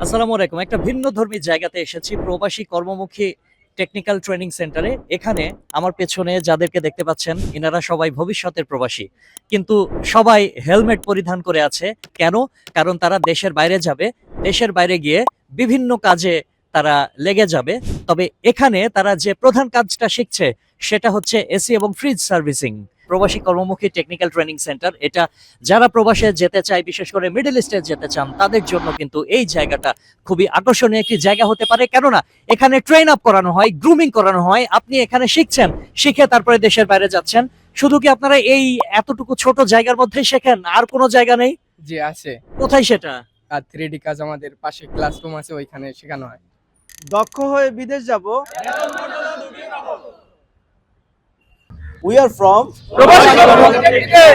আসসালামু আলাইকুম। একটা ভিন্নধর্মী জায়গাতে এসেছি, প্রবাসী কর্মমুখী টেকনিক্যাল ট্রেনিং সেন্টারে। এখানে আমার পেছনে যাদেরকে দেখতে পাচ্ছেন, এনারা সবাই ভবিষ্যতের প্রবাসী। কিন্তু সবাই হেলমেট পরিধান করে আছে। কেন? কারণ তারা দেশের বাইরে যাবে। দেশের বাইরে গিয়ে বিভিন্ন কাজে তারা লেগে যাবে। তবে এখানে তারা যে প্রধান কাজটা শিখছে সেটা হচ্ছে এসি এবং ফ্রিজ সার্ভিসিং। প্রবাসী কর্মমুখী টেকনিক্যাল ট্রেনিং সেন্টার এটা যারা প্রবাসে যেতে চায়, বিশেষ করে মিডল ইস্টে যেতে চান, তাদের জন্য কিন্তু এই জায়গাটা খুবই আকর্ষণীয় একটি জায়গা হতে পারে। কেননা এখানে ট্রেন আপ করানো হয়, গ্রুমিং করানো হয়। আপনি এখানে শিখছেন, শিখে তারপরে দেশের বাইরে যাচ্ছেন। শুধু কি আপনারা এই এতটুকু ছোট জায়গার মধ্যেই শেখেন, আর কোনো জায়গা নেই? জি আছে। কোথায় সেটা? আর 3D কাজ আমাদের পাশে ক্লাসরুম আছে, ওইখানে শেখানো হয়। দক্ষ হয়ে বিদেশ যাব। We are from প্রবাসী কর্মমুখী টেকনিক্যাল।